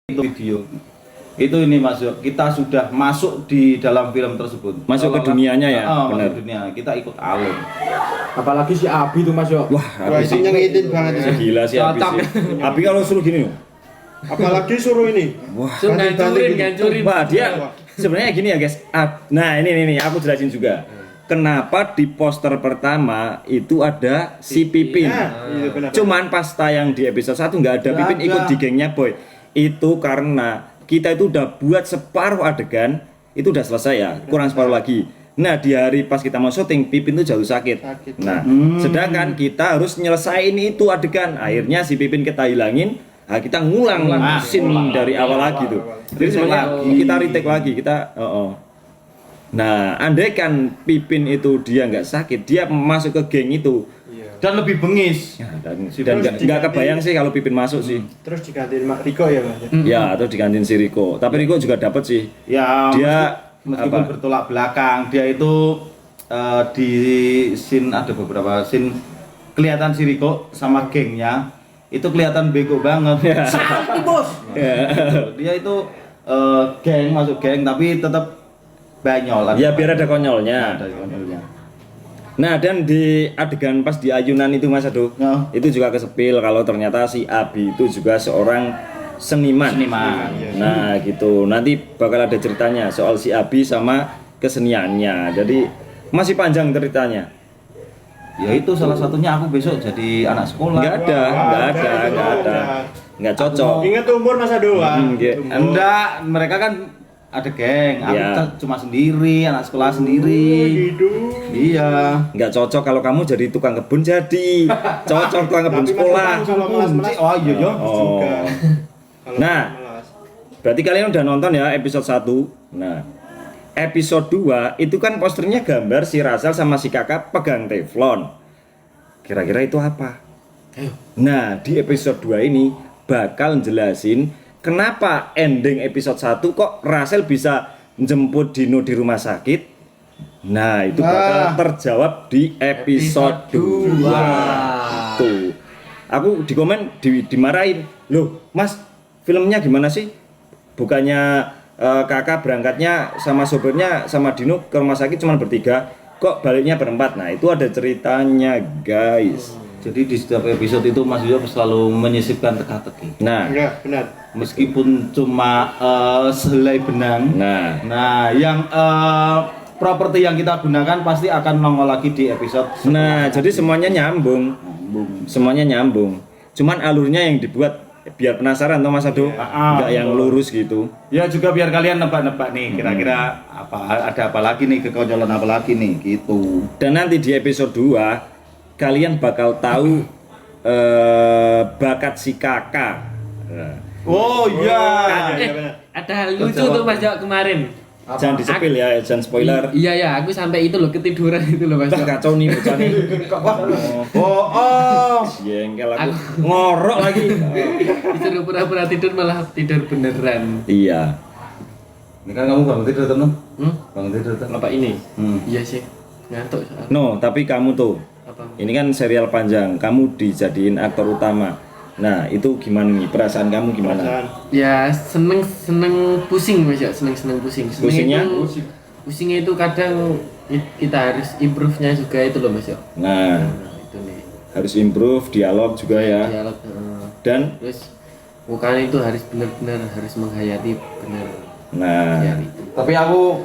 itu video. Itu ini Mas Yo, kita sudah masuk di dalam film tersebut. Masuk ke dunianya ya, benar. Masuk dunia. Kita ikut alur. Apalagi si Abi tuh Mas Yo. Wah, Abi sih nyanyiin banget. gila sih Abi sih. Abi kalau suruh gini loh. Apalagi suruh ini. Wah, Suruh ngancurin. Wah, dia sebenarnya gini ya guys. Nah, ini aku jelasin juga. Kenapa di poster pertama itu ada si Pipin? Iya, benar. Cuman pas tayang di episode 1 nggak ada Pipin ikut di gengnya Boy. Itu karena kita itu udah buat separuh adegan, itu udah selesai ya, kurang separuh lagi. Nah, di hari pas kita mau syuting, Pipin itu jatuh sakit. Nah, sedangkan kita harus nyelesain itu adegan. Akhirnya si Pipin kita hilangin, nah kita ngulang scene dari awal lagi tuh. Jadi sebenarnya kita retake lagi, Nah, andai kan Pipin itu dia nggak sakit, dia masuk ke geng itu. Dan lebih bengis. Ya, dan nggak kebayang sih kalau Pipin masuk sih. Terus digantiin Mak Riko ya Mas. Ya, atau digantiin si Riko. Tapi Riko juga dapat sih. Ya, Dia meskipun apa? bertolak belakang, dia itu di scene ada beberapa scene kelihatan si Riko sama gengnya itu kelihatan bego banget. Sakit bos. Dia itu geng masuk geng tapi tetap banyol. Ya biar ada konyolnya. Ada konyolnya. Nah, dan di adegan pas di ayunan itu Mas Ado, itu juga kesepil kalau ternyata si Abi itu juga seorang seniman. Nah, gitu. Nanti bakal ada ceritanya soal si Abi sama keseniannya. Jadi masih panjang ceritanya. Ya itu salah satunya aku besok jadi anak sekolah. Nggak ada. Nggak cocok. Ingat umur Mas Ado. Enggak, mereka kan ada geng, aku Ya. cuma sendiri, anak sekolah sendiri. Iya. Nggak cocok kalau kamu jadi tukang kebun jadi. Cocok tukang kebun sekolah. Oh iya ya. Oh. Nah, berarti kalian udah nonton ya episode 1. Nah, episode 2 itu kan posternya gambar si Rasel sama si Kakak pegang teflon. Kira-kira itu apa? Nah, di episode 2 ini bakal jelasin kenapa ending episode 1 kok Rasel bisa jemput Dino di rumah sakit. Nah, itu bakal terjawab di episode 2. Tuh. Aku di komen dimarahin. Loh, Mas, filmnya gimana sih? Bukannya kakak berangkatnya sama sopirnya sama Dino ke rumah sakit cuma bertiga, kok baliknya berempat? Nah, itu ada ceritanya, guys. Jadi di setiap episode itu Mas Yo selalu menyisipkan teka-teki. Nah, Iya, benar. Meskipun cuma sehelai benang. Nah, yang properti yang kita gunakan pasti akan nongol lagi di episode. nah, jadi semuanya nyambung. Semuanya nyambung. Cuman alurnya yang dibuat biar penasaran toh Mas Ado, nggak yang lurus gitu. Ya juga biar kalian nebak-nebak nih kira-kira ada apa lagi nih, kekonyolan apa lagi nih gitu. Dan nanti di episode 2 kalian bakal tahu bakat si Kakak. Oh iya. Ada hal lucu tuh Mas Jok kemarin. Jangan disepil ya, jangan spoiler. Iya ya, aku sampai itu loh ketiduran itu loh Mas Jok. Kacau nih bocah nih. Oh. Jengkel aku. Ngorok lagi. Disuruh pura-pura tidur malah tidur beneran. Iya. Ini kan kamu bangun tidur tuh, Bangun tidur tuh. Apa ini? Iya sih. Ngantuk soalnya. No, tapi kamu tuh. Apa? Ini kan serial panjang, kamu dijadiin aktor utama. Nah, itu gimana nih? Perasaan kamu gimana? Ya seneng pusing Mas Jok, seneng pusing. Pusingnya? Pusingnya itu kadang kita harus improve-nya juga itu loh Mas Jok. Nah, Itu nih. harus improve dialog juga ya. Dialog. Dan Terus mukanya itu harus benar-benar harus menghayati benar. nah, Ya, itu. Tapi aku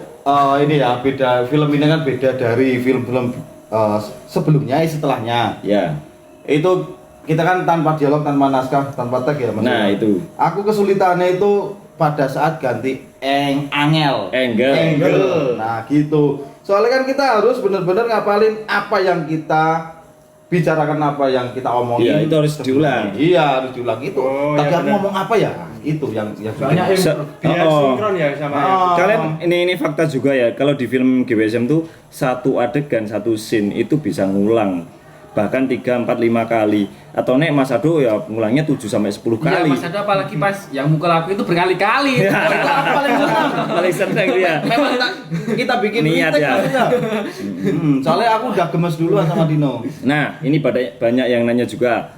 ini ya beda, film ini kan beda dari film-film sebelumnya, setelahnya. ya. Itu kita kan tanpa dialog, tanpa naskah, tanpa tag ya Mas. Nah, itu. Aku kesulitannya itu pada saat ganti angel. Nah, gitu. Soalnya kan kita harus benar-benar ngapalin apa yang kita bicarakan, apa yang kita omongin. Iya, itu harus diulang. Iya, harus diulang itu. Tadi aku ngomong apa ya? Itu yang Soalnya biar sinkron ya sama Kalian ini fakta juga ya, kalau di film GWSM tuh satu adegan, satu scene itu bisa ngulang bahkan 3, 4, 5 kali. Atau nek Mas Ado ya ngulangnya 7 sampai 10 Iya kali. Mas Ado apalagi pas yang mukul aku itu berkali-kali. Itu aku paling senang. Paling seneng dia. memang kita bikin Niat retake ya. aja. Soalnya aku udah gemes duluan sama Dino. Nah, ini banyak yang nanya juga.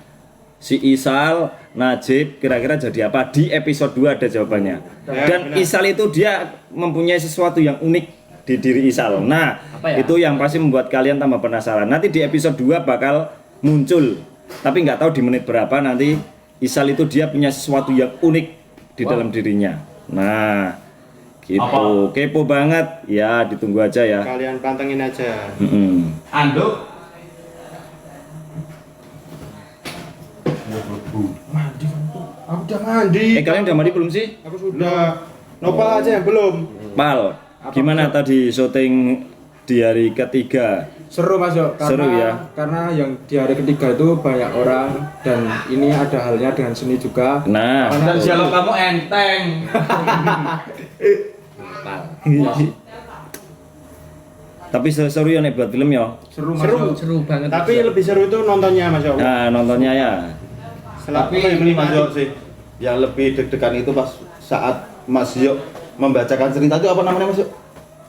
si Isal, Najib kira-kira jadi apa? Di episode 2 ada jawabannya. Dan benar. Isal itu dia mempunyai sesuatu yang unik di diri Isal. Nah, Apa ya? itu yang pasti membuat kalian tambah penasaran. Nanti di episode 2 bakal muncul. Tapi nggak tahu di menit berapa nanti Isal itu dia punya sesuatu yang unik di dalam dirinya. Nah, gitu. Apa? Kepo banget. Ya, ditunggu aja ya. Kalian pantengin aja. Mm-mm. Anduk. Mandi kan tuh. Aku udah mandi. Kalian udah mandi belum sih? Aku sudah. Nopal aja yang belum. Pal, gimana tadi syuting di hari ketiga? Seru Mas Yo, karena, Seru ya? karena yang di hari ketiga itu banyak orang dan ini ada halnya dengan seni juga. Nah, Dan dialog kamu enteng. tapi seru ya nih buat film ya. Seru Mas Seru. Yo. Seru banget. Tapi lebih seru itu nontonnya Mas Yo. Nah, nontonnya ya. Tapi ini Mas Yo sih, yang lebih deg-degan itu pas saat Mas Yo membacakan cerita itu apa namanya Mas Yo?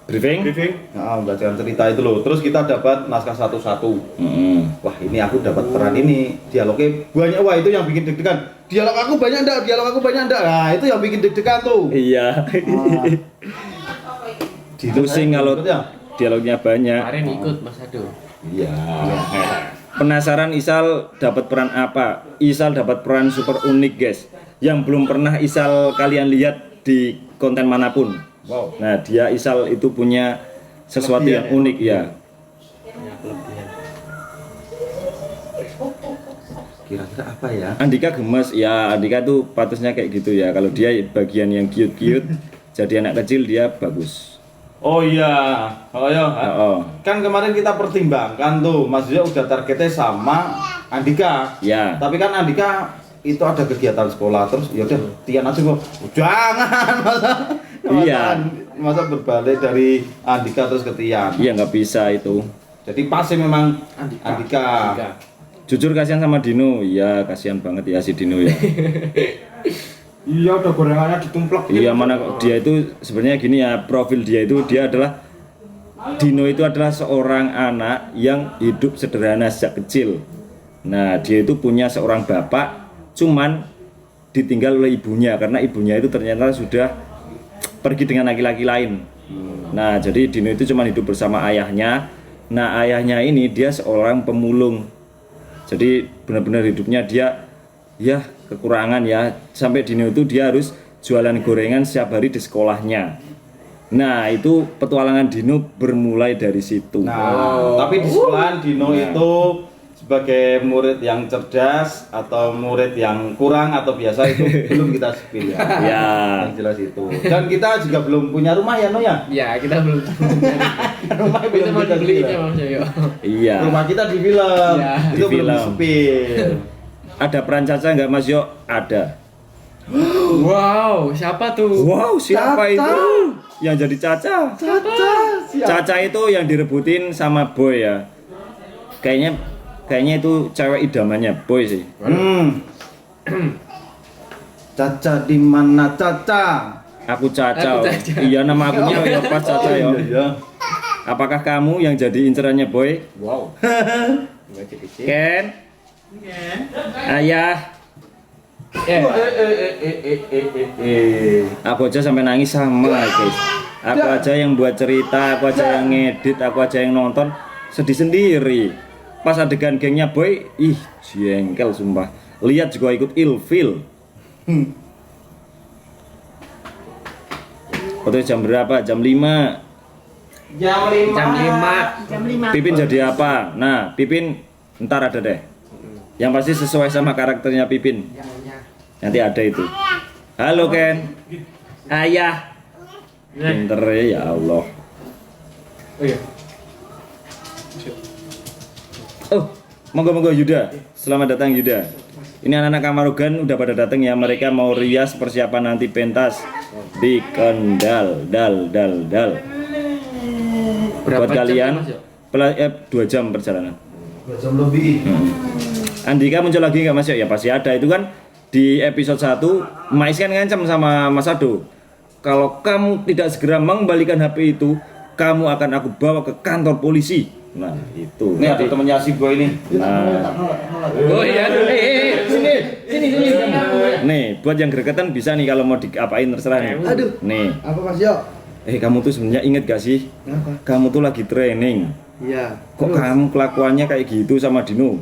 Briefing? Briefing. Nah, membacakan cerita itu loh. Terus kita dapat naskah satu-satu. Mm-mm. Wah, ini aku dapat peran ini. Dialognya banyak. Wah, itu yang bikin deg-degan. Dialog aku banyak enggak? Dialog aku banyak enggak? Nah, itu yang bikin deg-degan tuh. Iya. Pusing kalau ya? dialognya banyak. Kemarin ikut Mas Ado. Iya. Penasaran Isal dapat peran apa? Isal dapat peran super unik, guys. Yang belum pernah Isal kalian lihat di konten manapun. Wow. Nah, dia Isal itu punya sesuatu yang unik ya. Kira-kira apa ya? Andika gemes, ya Andika tuh patutnya kayak gitu ya. Kalau dia bagian yang cute-cute, jadi anak kecil dia bagus. Oh iya. Oh ya. Oh, Kan kemarin kita pertimbangkan tuh, Mas Yo udah targetnya sama Andika. ya. Tapi kan Andika itu ada kegiatan sekolah terus ya udah Tian aja kok. Jangan Iya. Masa berbalik dari Andika terus ke Tian. Iya nggak bisa itu. Jadi pasti memang Andika. Jujur kasihan sama Dino, iya kasihan banget ya si Dino ya. Iya udah gorengannya ditumplek. Iya mana kok dia itu sebenarnya gini ya, profil dia itu dia adalah Dino itu adalah seorang anak yang hidup sederhana sejak kecil. Nah dia itu punya seorang bapak, cuman ditinggal oleh ibunya karena ibunya itu ternyata sudah pergi dengan laki-laki lain. Nah jadi Dino itu cuma hidup bersama ayahnya. Nah ayahnya ini dia seorang pemulung. Jadi benar-benar hidupnya dia ya kekurangan ya, sampai Dino itu dia harus jualan gorengan setiap hari di sekolahnya. Nah itu petualangan Dino bermulai dari situ. Nah, tapi di sekolah Dino itu sebagai murid yang cerdas atau murid yang kurang atau biasa itu belum kita spill ya. Ya. Yang jelas itu. Dan kita juga belum punya rumah ya, No ya? Ya, kita belum. Rumah Kita belum mau kita dibelinya spill. Mas Yoyo. Iya. Rumah kita di film. Ya. Itu Di belum film. di spill. Ada peran Caca nggak Mas Yo? Ada. Wow, siapa tuh? Wow, siapa Caca. itu? Yang jadi Caca? Caca. Caca itu yang direbutin sama Boy ya. Kayaknya itu cewek idamannya Boy sih. Caca di mana Caca? Aku Caca. Aku Caca. Iya nama akunya ya pas Caca ya. Iya. Apakah kamu yang jadi incerannya Boy? Wow. Ken? Ayah. Aku aja sampai nangis sama guys. Aku aja yang buat cerita, aku aja yang ngedit, aku aja yang nonton, sedih sendiri. Pas adegan gengnya Boy, ih jengkel sumpah. Lihat juga ikut ilfil. Waktu jam berapa? Jam 5. Jam 5. Jam 5. Pipin jadi apa? Nah, Pipin ntar ada deh. Yang pasti sesuai sama karakternya Pipin. Nanti ada itu. Halo Ken. Ayah. Pinter ya Allah. Oh iya. Oh, monggo Yuda. Selamat datang Yuda. Ini anak-anak Kamarugan udah pada datang ya. Mereka mau rias persiapan nanti pentas di Kendal. Dal. Berapa Buat kalian jam, Mas Yo? 2 jam perjalanan. 2 jam lebih. Andika muncul lagi nggak Mas Yo? Ya pasti ada. Itu kan di episode 1 Mais kan ngancam sama Mas Ado. Kalau kamu tidak segera mengembalikan HP itu, kamu akan aku bawa ke kantor polisi. Nah itu. Ini ada temennya si Boy ini. Nah, Oh iya, sini. Sini. Nih, buat yang gregetan bisa nih kalau mau diapain terserah nih. Aduh. Nih. Apa Mas Yo? Kamu tuh sebenarnya inget gak sih? Kenapa? Kamu tuh lagi training. Iya. Kok kamu kelakuannya kayak gitu sama Dino?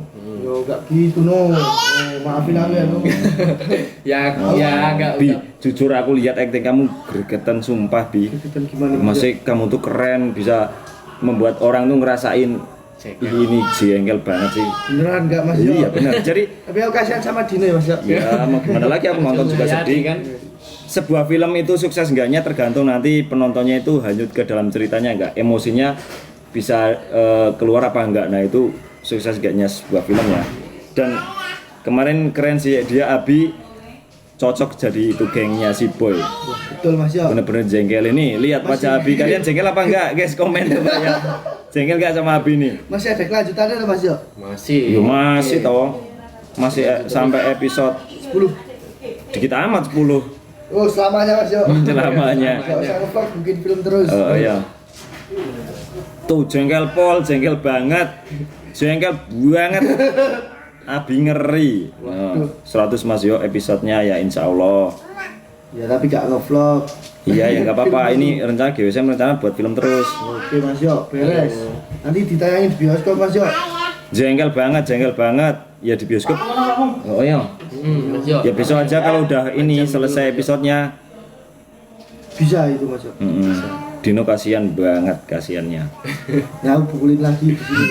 Yo enggak gitu no. Maafin aku ya no. Ya enggak Bi, usah. jujur aku lihat acting kamu gregetan sumpah, Bi. Kita gimana? Mas Yo? Masih kamu tuh keren, bisa membuat orang tuh ngerasain "Ih, ini jengkel banget sih." Beneran enggak Mas Yo? Iya benar. Jadi Tapi aku kasihan sama Dino ya Mas Yo. ya mau gimana lagi, aku nonton juga sedih kan. Sebuah film itu sukses enggaknya tergantung nanti penontonnya itu hanyut ke dalam ceritanya enggak, emosinya bisa keluar apa enggak. Nah itu sukses enggaknya sebuah film ya. Dan kemarin keren sih dia, Abi cocok jadi itu gengnya si Boy. Betul Mas Yo. Bener-bener jengkel ini. Lihat wajah Abi, kalian jengkel apa enggak guys, komen coba ya. Jengkel enggak sama Abi nih? Masih ada kelanjutannya tuh Mas Yo? Masih. Yo masih toh. Masih sampai episode 10. dikit amat 10. Oh, selamanya Mas Yo. Selamanya. Enggak usah ngevlog, bikin film terus. Oh iya. Tuh jengkel pol, jengkel banget. Jengkel banget. Abi ngeri. Nah, 100 Mas Yo episodenya ya insya Allah. Ya tapi gak ngevlog. Iya ya nggak apa-apa. Ini rencana GWSM rencana buat film terus. Oke Mas Yo, beres. Nanti ditayangin di bioskop Mas Yo. Jengkel banget. Ya di bioskop. Oh iya. Mas Yo. Ya besok aja kalau udah ini selesai episodenya. Bisa itu Mas Yo. Dino kasihan banget kasihannya. Ya aku pukulin lagi di sini.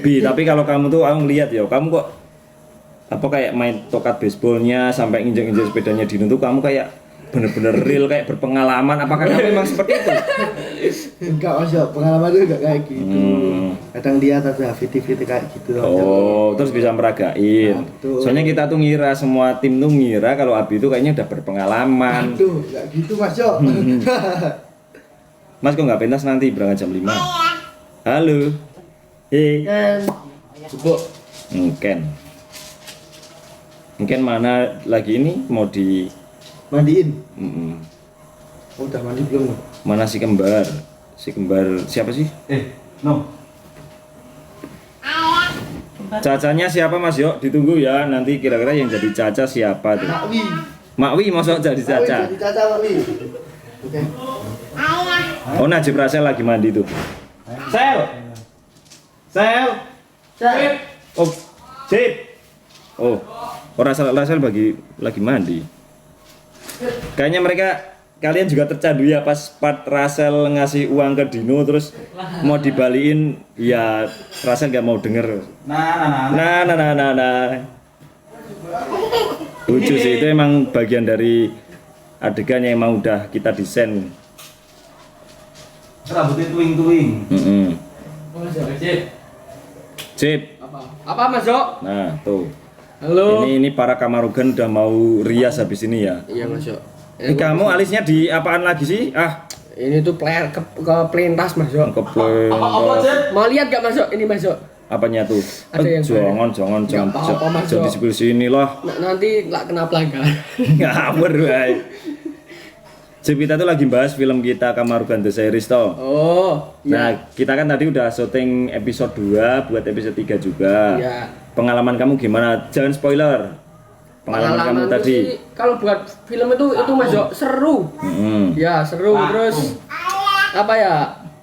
Bi, tapi kalau kamu tuh aku ngeliat ya, kamu kok apa kayak main tokat baseballnya sampai injek-injek sepedanya Dino tuh kamu kayak bener-bener real kayak berpengalaman. Apakah kamu memang seperti itu? Enggak Mas Yo, pengalaman itu enggak kayak gitu. Kadang lihat ada video-video kayak gitu. Mas Yo. Oh, terus bisa meragain. Nah, betul. Soalnya kita tuh ngira, semua tim tuh ngira kalau Abi itu kayaknya udah berpengalaman. Aduh, enggak gitu Mas Yo. Mas kok nggak pentas nanti berangkat jam 5? Halo. Hei. Kan. Bubuk. Mungkin mana lagi ini mau di Mandiin. mm-mm. Oh, udah mandi belum? Mana si kembar? Si kembar siapa sih? No. Cacanya siapa Mas Yo? Ditunggu ya, nanti kira-kira yang jadi Caca siapa tuh? Makwi. Makwi masuk jadi Caca. Jadi Caca Makwi. Oke. Oh Najib Rasel lagi mandi tuh. Sel. Oh, Sip. Oh Rasel lagi mandi. Kayaknya kalian juga tercandu ya pas part Rasel ngasih uang ke Dino terus mau dibaliin, ya Rasel nggak mau denger. Nah. Lucu sih, itu emang bagian dari adegan yang emang udah kita desain. Rambutnya tuing-tuing. Sip. Apa Mas Yo? Nah tuh. Halo. Ini para Kamarugan udah mau rias habis ini ya. Iya Mas Yo. Kamu alisnya di apaan lagi sih? Ini tuh player ke pelintas Mas Yo. Kepleng. Mau lihat gak Mas Yo? Ini Mas Yo. Apanya tuh? Ada yang Jangan Nggak apa-apa, Mas jangan Yo. di sebelah sini loh. Nanti nggak kena pelanggaran. Ngawur wae. Sip, kita tuh lagi bahas film kita Kamarugan The Series toh. Oh. Nah, kita kan tadi udah syuting episode 2 buat episode 3 juga. Iya. Pengalaman kamu gimana? Jangan spoiler. Pengalaman kamu Pengalamanku tadi. sih, kalau buat film itu Mas Yo seru. Ya seru, terus apa ya,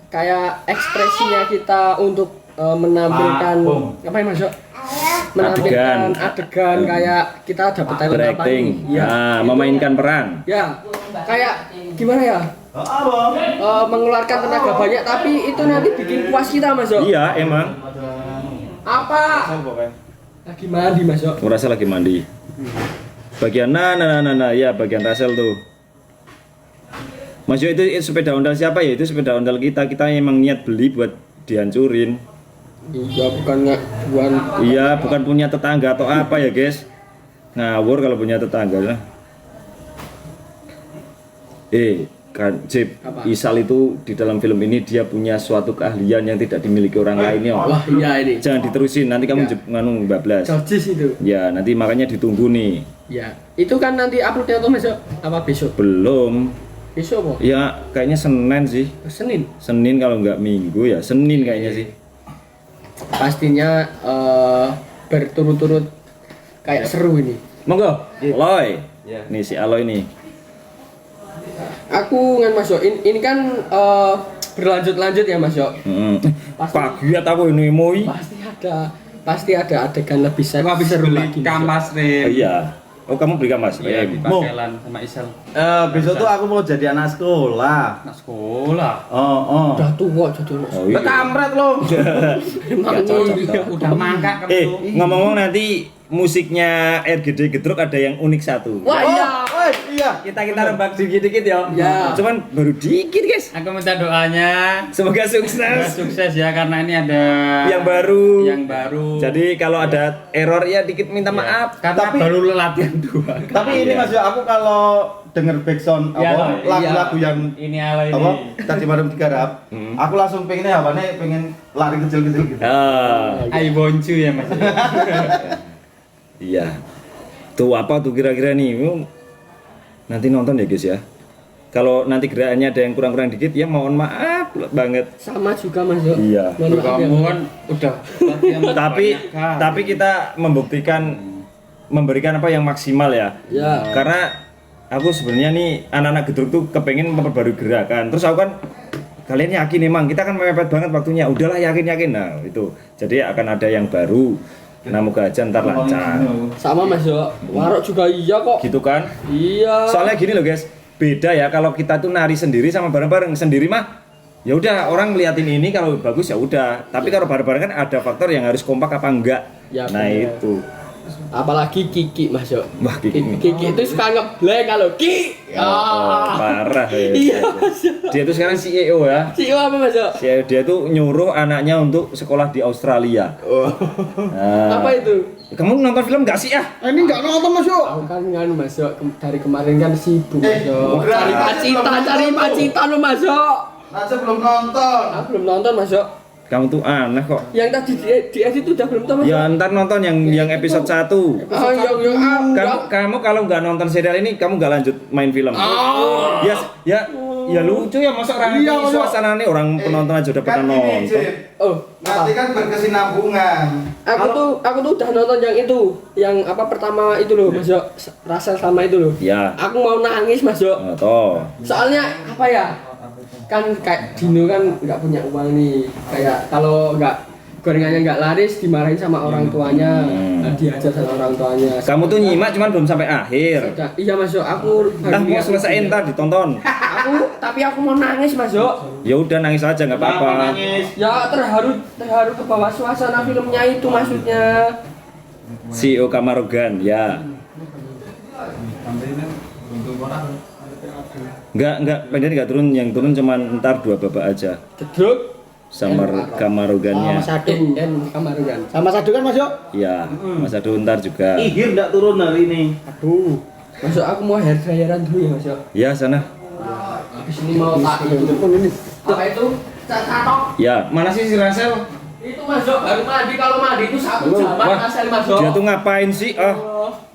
kayak ekspresinya kita untuk menampilkan apa ya Mas Yo, menampilkan adegan kayak kita dapat Berakting. ya, Nah, memainkan peran. ya kayak gimana ya, mengeluarkan tenaga banyak tapi itu nanti bikin puas kita Mas Yo. Iya, emang. Apa lagi mandi Mas Yo? Rasel lagi mandi. Bagian nah, ya bagian Rasel tuh. Mas Yo, itu sepeda ondel siapa ya? Itu sepeda ondel kita emang niat beli buat dihancurin. Iya, Iya, bukan punya tetangga atau apa ya guys. Ngawur kalau punya tetangga. Kan Jip, Apa? Isal itu di dalam film ini dia punya suatu keahlian yang tidak dimiliki orang lain ya. Wah iya ini. Jangan diterusin, nanti kamu nganu bablas. Jojis itu. Ya, nanti makanya ditunggu nih. Ya, itu kan nanti uploadnya tuh besok apa besok? Belum. Besok apa? Ya, kayaknya Senin sih. Senin. Senin kalau nggak Minggu ya, Senin kayaknya sih. Pastinya berturut-turut kayak seru ini. Monggo, Aloy. Nih si Aloy nih. Aku ngan Mas Yo, ini kan berlanjut-lanjut ya Mas Yo. Pagi aku ini moi. Pasti ada adegan lebih seru lagi. Kampas Oh, Rim. iya. Oh, kamu beli kampas? Iya, Rem. dipakelan sama Isel. Besok tuh aku mau jadi anak sekolah. Anak sekolah. Oh. Udah tua jadi Mas. Oh, iya. Kampret lo. Emang iya. Udah mangkak kamu tuh. Ngomong-ngomong nanti musiknya RGD Gedruk ada yang unik satu. Wah iya. Iya. Kita rembak dikit-dikit ya. Ya. Cuman baru dikit guys. Aku minta doanya Semoga semoga sukses. sukses ya karena ini ada Yang baru. Jadi Jadi kalau ada error ya dikit minta maaf. karena Tapi- baru latihan 2. Tapi ini Mas Yo, aku kalau denger backsound lagu-lagu yang ini ala ini. apa tadi malam digarap, aku langsung pengennya apanya pengen lari kecil-kecil gitu. I want you ya Mas. Iya. Tuh apa tuh kira-kira nih? Nanti nonton ya guys ya. Kalau nanti gerakannya ada yang kurang-kurang dikit ya mohon maaf banget. Sama juga Mas Yo. Iya. Mohon maaf ya. Kamu kan udah latihan Tapi kita memberikan apa yang maksimal ya. Ya. Karena aku sebenarnya nih anak-anak Gedruk tuh kepengen memperbarui gerakan. Terus aku kan kalian yakin emang kita kan mepet banget waktunya. Udahlah yakin. Nah, itu. Jadi akan ada yang baru. Nah, moga aja ntar lancar. Sama Mas Yo. Warok juga iya kok. Gitu kan? Iya. Soalnya gini loh guys, beda ya kalau kita tuh nari sendiri sama bareng-bareng. Sendiri mah ya udah orang ngeliatin ini kalau bagus ya udah. Tapi kalau bareng-bareng kan ada faktor yang harus kompak apa enggak. Ya, Nah, bener. itu. Apalagi Kiki Mas Yo. Wah, Kiki. Kiki itu suka ngebleng kalau Ki. Oh, parah ya. Iya Mas Yo. Dia tuh sekarang CEO ya. Si apa Mas Yo? Dia tuh nyuruh anaknya untuk sekolah di Australia. Nah, Apa itu? kamu nonton film gak sih ah? Ini nggak nonton Mas Yo. Aku kan nganu Mas Yo, dari kemarin kan sibuk Mas Yo. bukan. Cari pacita lu Mas Yo. Nanti belum nonton. Aku belum nonton Mas Yo. Kamu tuh aneh kok. Yang tadi di edit udah belum tahu Mas Yo. Ya ntar nonton yang episode 1. Oh, Kamu kalau nggak nonton serial ini kamu nggak lanjut main film. Ya lucu ya masa orang Iya, ini suasana nih orang penonton aja udah pernah nonton. Oh, Nanti kan berkesinambungan. aku tuh udah nonton yang itu, yang apa pertama itu loh Mas Yo, Rasel sama itu loh. Ya. Aku mau nangis Mas Yo. Toh. Soalnya apa ya? Kan kayak Dino kan nggak punya uang nih. Kayak kalau nggak gorengannya nggak laris dimarahin sama orang tuanya, diajar sama orang tuanya. Kamu tuh nyimak cuman belum sampai akhir. Iya Mas Yo, aku Nah mau selesai ntar ditonton. tapi aku mau nangis Mas Yo. Ya udah nangis aja nggak apa-apa. Ya terharu ke bawah suasana filmnya itu maksudnya. CEO Kamarogan ya. Enggak, pendek nggak turun, yang turun cuman ntar 2 babak aja. Gedruk Sama Kamarogannya. Sadu Kamarugan. Sama Sadu kan Mas Yo? Iya, Mas Adu ntar juga. Ihir enggak turun hari ini. Aduh. Masuk aku mau hair dryeran dulu ya Mas Yo. Ya sana. Habis ini mau tak itu pun ini. Apa itu? Catok. Ya, mana sih si Rasel? Itu Mas Yo baru mandi, kalau mandi itu 1 jam Wah, asal Mas Yo. Dia tuh ngapain sih? Ah.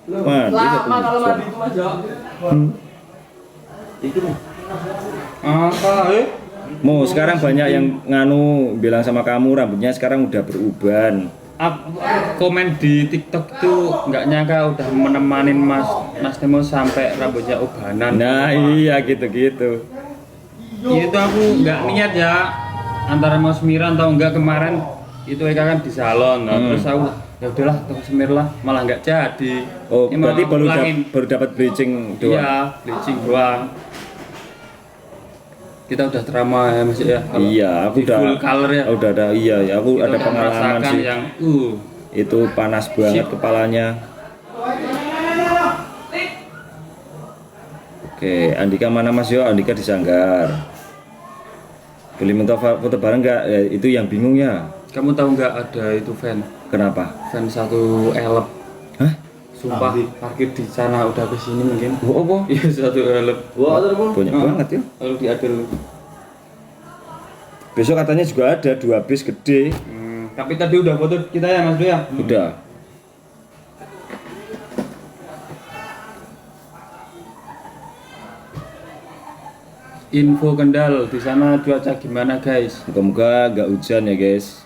Mandi Lama 1 jam. kalau mandi itu Mas Yo. Apa Mo, sekarang banyak yang nganu bilang sama kamu rambutnya sekarang udah beruban. komen di TikTok itu nggak nyangka udah menemanin Mas Nemo sampai rambutnya ubanan. Nah, iya gitu-gitu. Itu aku nggak niat ya antara mau semiran atau enggak kemarin itu Eka kan di salon. Nah, terus aku ya udahlah tunggu semir lah malah nggak jadi. Oh, Ini berarti mau ulangin. baru dapat bleaching doang. Iya, bleaching doang. Kita udah trauma ya Mas ya. Kalau Iya, aku di udah full color ya. Udah ada, iya ya, aku Kita ada udah pengalaman merasakan sih. yang Itu panas banget kepalanya. Oke, Andika mana Mas Yo? Andika di Sanggar. Boleh minta foto bareng nggak? Ya, itu yang bingung ya. kamu tahu nggak ada itu Kenapa? van satu elep. Hah? Sumpah parkir di sana udah ke sini mungkin. Oh, apa? Iya satu elep. Wah, terus Banyak banget ya. Lalu diadil. Besok katanya juga ada 2 bis gede. Tapi tadi udah foto kita ya Mas Bro ya. Udah. Info Kendal di sana cuaca gimana guys? Moga-moga nggak hujan ya guys.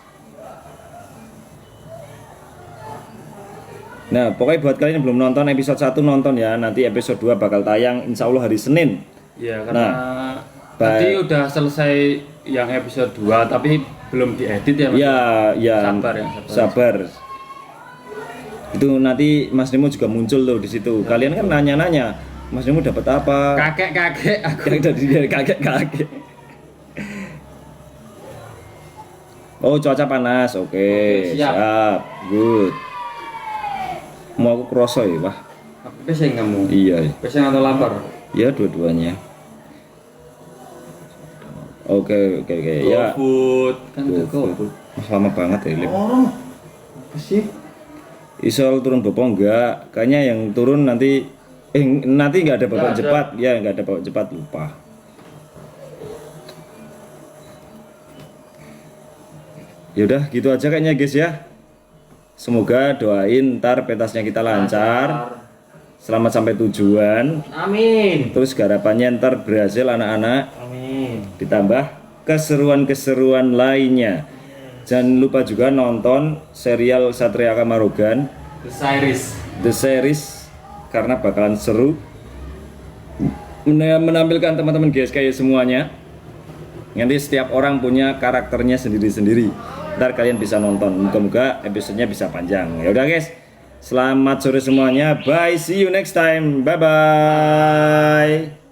Nah, pokoknya buat kalian yang belum nonton episode 1 nonton ya. Nanti episode 2 bakal tayang insya Allah hari Senin. Iya, karena tadi udah selesai yang episode 2 tapi belum diedit ya Mas. Ya, Sabar ya, sabar. Itu nanti Mas Nemo juga muncul tuh di situ. Kalian kan nanya-nanya, Mas Nemo dapat apa? Kakek aku. Yang dari kakek. Oh, cuaca panas. Oke, siap. Good. Mau aku kroso ya, Pak? Aku peseng kamu. Iya. Peseng atau lapar? Ya, dua-duanya. Oke. Ya. GoFood kan GoFood. Mas, lama banget ya, Lip. Apa sih? Isol turun Bopo enggak? Kayaknya yang turun nanti nanti nggak ada babak cepat. Ya, nggak ada babak cepat, lupa. Yaudah, gitu aja kayaknya guys ya. Semoga doain ntar pentasnya kita lancar. Selamat sampai tujuan. Amin. Terus garapannya ntar berhasil anak-anak. Amin. Ditambah keseruan-keseruan lainnya. Jangan lupa juga nonton serial Satria Kamarogan The Series karena bakalan seru. Menampilkan teman-teman GSK semuanya. Nanti setiap orang punya karakternya sendiri-sendiri. Ntar kalian bisa nonton. Moga-moga episodenya bisa panjang. Ya udah guys. Selamat sore semuanya. Bye. See you next time. Bye bye.